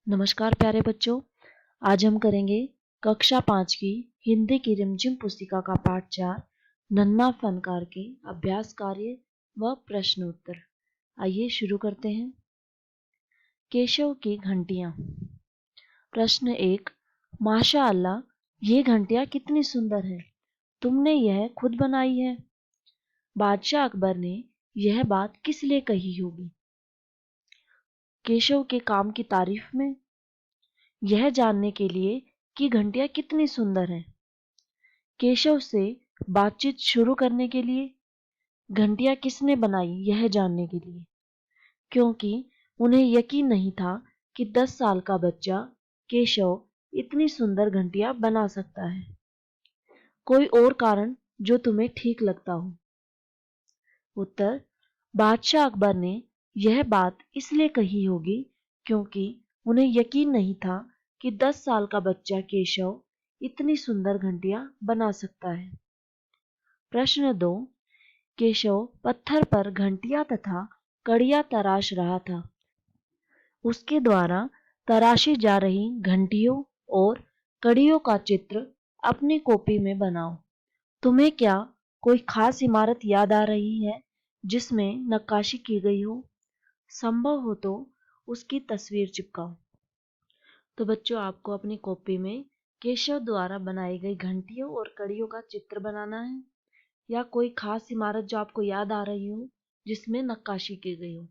नमस्कार प्यारे बच्चों। आज हम करेंगे कक्षा 5 की हिंदी की रिमझिम पुस्तिका का पाठ 4 नन्हा फनकार के अभ्यास कार्य व प्रश्न उत्तर। आइए शुरू करते हैं। केशव की घंटियां। प्रश्न 1। माशा अल्लाह, ये घंटियां कितनी सुंदर हैं। तुमने यह खुद बनाई है। बादशाह अकबर ने यह बात किस लिए कही होगी। केशव के काम की तारीफ में, यह जानने के लिए कि घंटियां कितनी सुंदर हैं। केशव से बातचीत शुरू करने के लिए, घंटियां किसने बनाई यह जानने के लिए, क्योंकि उन्हें यकीन नहीं था कि 10 साल का बच्चा केशव इतनी सुंदर घंटियां बना सकता है। कोई और कारण जो तुम्हें ठीक लगता हो। उत्तर। बादशाह अकबर ने यह बात इसलिए कही होगी क्योंकि उन्हें यकीन नहीं था कि 10 साल का बच्चा केशव इतनी सुंदर घंटियां बना सकता है। प्रश्न 2। केशव पत्थर पर घंटियां तथा कड़ियां तराश रहा था। उसके द्वारा तराशी जा रही घंटियों और कड़ियों का चित्र अपनी कॉपी में बनाओ। तुम्हें क्या कोई खास इमारत याद आ रही है जिसमें नक्काशी की गई हो? संभव हो तो उसकी तस्वीर चिपकाओ। तो बच्चों, आपको अपनी कॉपी में केशव द्वारा बनाई गई घंटियों और कड़ियों का चित्र बनाना है, या कोई खास इमारत जो आपको याद आ रही हो जिसमें नक्काशी की गई हो।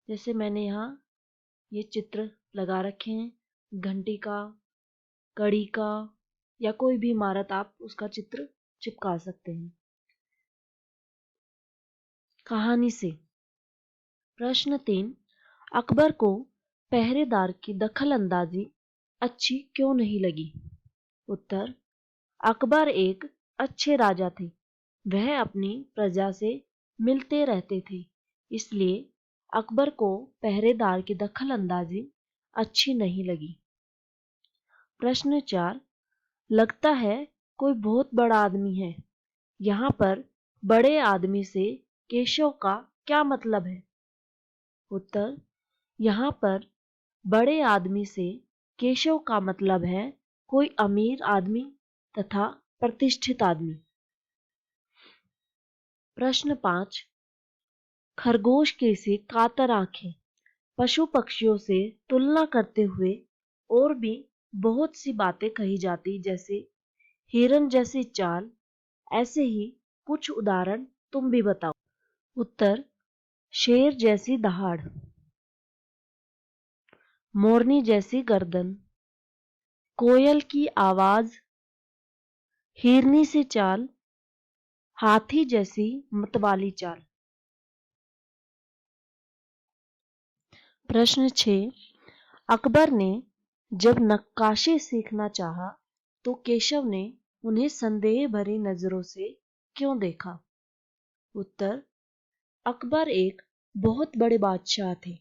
जैसे मैंने यहाँ ये चित्र लगा रखे हैं, घंटी का, कड़ी का, या कोई भी इमारत आप उसका चित्र चिपका सकते हैं। कहानी से। प्रश्न 3। अकबर को पहरेदार की दखल अंदाजी अच्छी क्यों नहीं लगी। उत्तर। अकबर एक अच्छे राजा थे। वह अपनी प्रजा से मिलते रहते थे, इसलिए अकबर को पहरेदार की दखल अंदाजी अच्छी नहीं लगी। प्रश्न 4। लगता है कोई बहुत बड़ा आदमी है। यहाँ पर बड़े आदमी से केशव का क्या मतलब है। उत्तर। यहाँ पर बड़े आदमी से केशव का मतलब है कोई अमीर आदमी तथा प्रतिष्ठित आदमी। प्रश्न 5। खरगोश के से कातर आंखें। पशु पक्षियों से तुलना करते हुए और भी बहुत सी बातें कही जाती, जैसे हिरन जैसी चाल। ऐसे ही कुछ उदाहरण तुम भी बताओ। उत्तर। शेर जैसी दहाड़, मोरनी जैसी गर्दन, कोयल की आवाज, हिरनी सी चाल, हाथी जैसी मतवाली चाल। प्रश्न 6। अकबर ने जब नक्काशी सीखना चाहा तो केशव ने उन्हें संदेह भरी नजरों से क्यों देखा। उत्तर। अकबर एक बहुत बड़े बादशाह थे।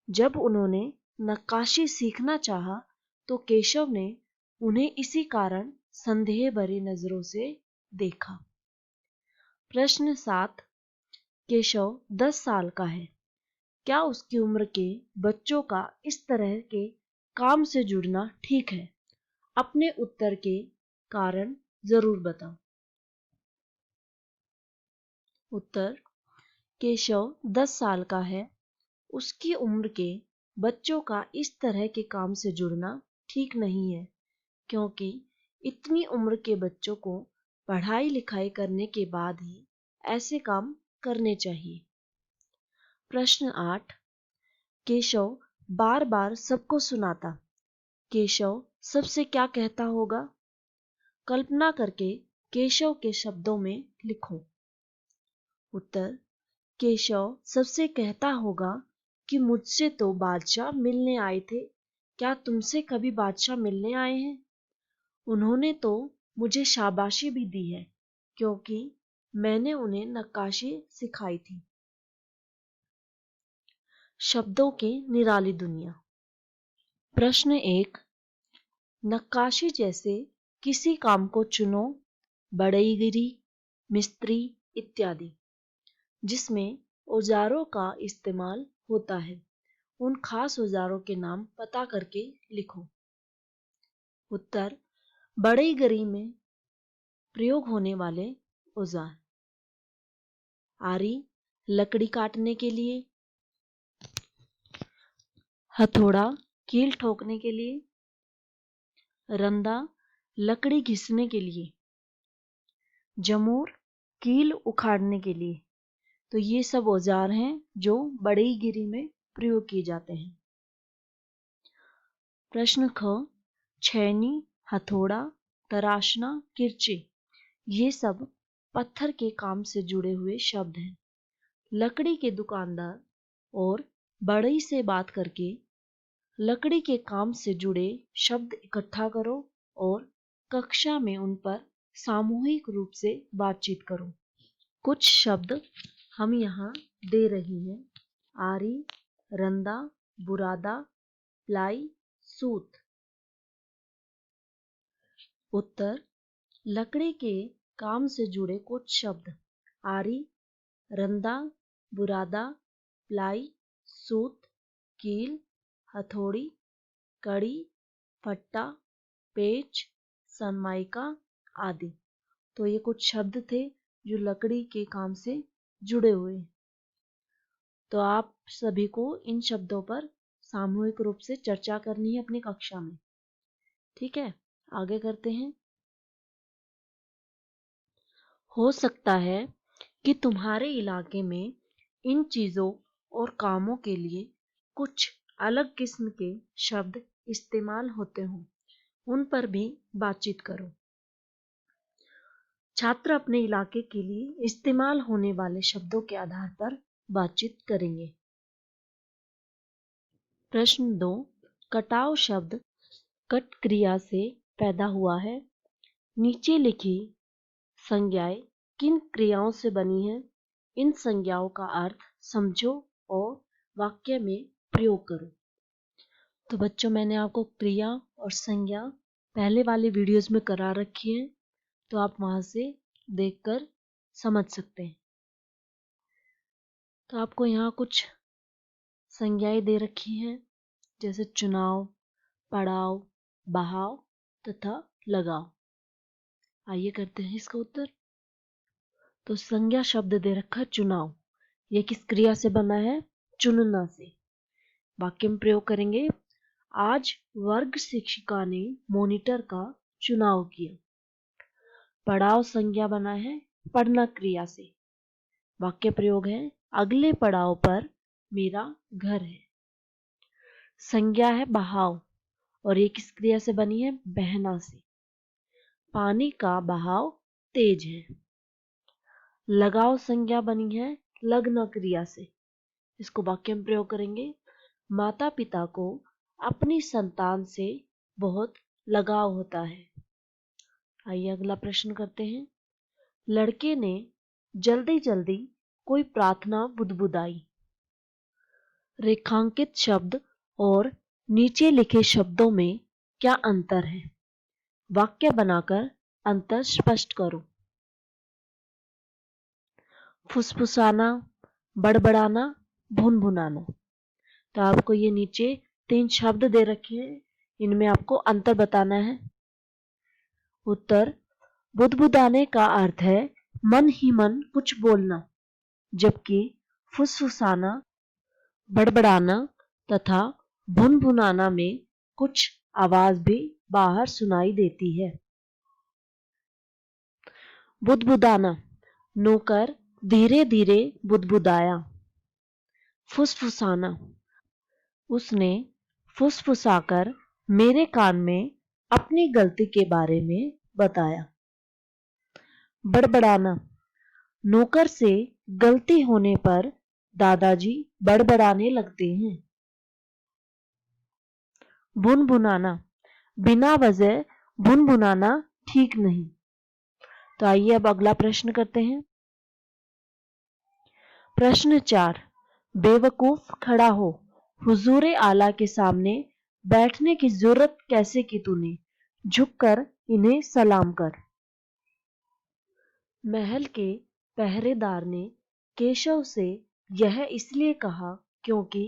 जब उन्होंने नक्काशी सीखना चाहा तो केशव ने उन्हें इसी कारण संदेह भरी नजरों से देखा। प्रश्न 7। केशव 10 साल का है। क्या उसकी उम्र के बच्चों का इस तरह के काम से जुड़ना ठीक है। अपने उत्तर के कारण जरूर बताओ। उत्तर। केशव 10 साल का है। उसकी उम्र के बच्चों का इस तरह के काम से जुड़ना ठीक नहीं है, क्योंकि इतनी उम्र के बच्चों को पढ़ाई लिखाई करने के बाद ही ऐसे काम करने चाहिए। प्रश्न 8। केशव बार बार सबको सुनाता। केशव सबसे क्या कहता होगा। कल्पना करके केशव के शब्दों में लिखो। उत्तर। केशव सबसे कहता होगा कि मुझसे तो बादशाह मिलने आए थे। क्या तुमसे कभी बादशाह मिलने आए हैं। उन्होंने तो मुझे शाबाशी भी दी है, क्योंकि मैंने उन्हें नक्काशी सिखाई थी। शब्दों की निराली दुनिया। प्रश्न 1। नक्काशी जैसे किसी काम को चुनो, बढ़ईगिरी, मिस्त्री इत्यादि, जिसमें औजारों का इस्तेमाल होता है। उन खास औजारों के नाम पता करके लिखो। उत्तर, बढ़ईगरी में प्रयोग होने वाले औजार। आरी, लकड़ी काटने के लिए। हथौड़ा, कील ठोकने के लिए। रंदा, लकड़ी घिसने के लिए। जमूर, कील उखाड़ने के लिए। तो ये सब औजार हैं जो बढ़ईगिरी में प्रयोग किए जाते हैं। प्रश्न ख, छैनी, हथौड़ा, तराशना, किरची, ये सब पत्थर के काम से जुड़े हुए शब्द हैं। लकड़ी के दुकानदार और बढ़ई से बात करके लकड़ी के काम से जुड़े शब्द इकट्ठा करो और कक्षा में उन पर सामूहिक रूप से बातचीत करो। कुछ शब्द हम यहाँ दे रही हैं। आरी, रंदा, बुरादा, प्लाई, सूत। उत्तर, लकड़ी के काम से जुड़े कुछ शब्द। आरी, रंदा, बुरादा, प्लाई, सूत, कील, हथौड़ी, कड़ी, फट्टा, पेच, सनमाइका आदि। तो ये कुछ शब्द थे जो लकड़ी के काम से जुड़े हुए। तो आप सभी को इन शब्दों पर सामूहिक रूप से चर्चा करनी है अपनी कक्षा में। ठीक है, आगे करते हैं। हो सकता है कि तुम्हारे इलाके में इन चीजों और कामों के लिए कुछ अलग किस्म के शब्द इस्तेमाल होते हों, उन पर भी बातचीत करो। छात्र अपने इलाके के लिए इस्तेमाल होने वाले शब्दों के आधार पर बातचीत करेंगे। प्रश्न 2, कटाव शब्द कट क्रिया से पैदा हुआ है। नीचे लिखी संज्ञाएं किन क्रियाओं से बनी है? इन संज्ञाओं का अर्थ समझो और वाक्य में प्रयोग करो। तो बच्चों, मैंने आपको क्रिया और संज्ञा पहले वाले वीडियोस में करा रखी है, तो आप वहां से देखकर समझ सकते हैं। तो आपको यहाँ कुछ संज्ञाएं दे रखी हैं, जैसे चुनाव, पड़ाव, बहाव तथा लगाव। आइए करते हैं इसका उत्तर। तो संज्ञा शब्द दे रखा है चुनाव। यह किस क्रिया से बना है? चुनना से। वाक्य में प्रयोग करेंगे, आज वर्ग शिक्षिका ने मॉनिटर का चुनाव किया। पड़ाव संज्ञा बना है पढ़ना क्रिया से। वाक्य प्रयोग है, अगले पड़ाव पर मेरा घर है। संज्ञा है बहाव और ये किस क्रिया से बनी है? बहना से। पानी का बहाव तेज है। लगाव संज्ञा बनी है लगना क्रिया से। इसको वाक्य में प्रयोग करेंगे, माता पिता को अपनी संतान से बहुत लगाव होता है। आइए अगला प्रश्न करते हैं। लड़के ने जल्दी जल्दी कोई प्रार्थना बुदबुदाई। रेखांकित शब्द और नीचे लिखे शब्दों में क्या अंतर है? वाक्य बनाकर अंतर स्पष्ट करो। फुसफुसाना, बड़बड़ाना, भुनभुनाना। तो आपको ये नीचे 3 शब्द दे रखे हैं, इनमें आपको अंतर बताना है। उत्तर, बुदबुदाने का अर्थ है मन ही मन कुछ बोलना, जबकि फुसफुसाना, बड़बड़ाना तथा भुनभुनाना में कुछ आवाज भी बाहर सुनाई देती है। बुदबुदाना, नौकर धीरे धीरे बुदबुदाया। फुसफुसाना, उसने फुसफुसाकर मेरे कान में अपनी गलती के बारे में बताया। बड़बड़ाना, नौकर से गलती होने पर दादाजी बड़बड़ाने लगते हैं। भुनभुनाना, बिना वजह भुनभुनाना ठीक नहीं। तो आइए अब अगला प्रश्न करते हैं। प्रश्न 4, बेवकूफ खड़ा हो, हुजूरे आला के सामने बैठने की जरूरत कैसे की तूने? झुककर इन्हें सलाम कर। महल के पहरेदार ने केशव से यह इसलिए कहा क्योंकि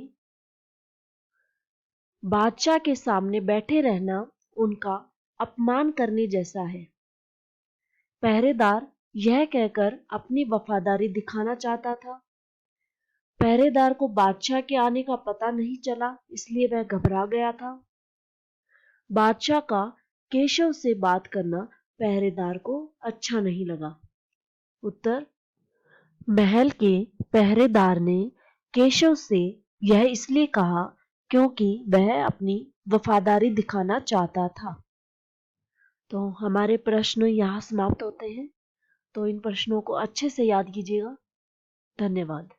बादशाह के सामने बैठे रहना उनका अपमान करने जैसा है। पहरेदार यह कहकर अपनी वफादारी दिखाना चाहता था। पहरेदार को बादशाह के आने का पता नहीं चला, इसलिए वह घबरा गया था। बादशाह का केशव से बात करना पहरेदार को अच्छा नहीं लगा। उत्तर: महल के पहरेदार ने केशव से यह इसलिए कहा क्योंकि वह अपनी वफादारी दिखाना चाहता था। तो हमारे प्रश्न यहाँ समाप्त होते हैं। तो इन प्रश्नों को अच्छे से याद कीजिएगा। धन्यवाद।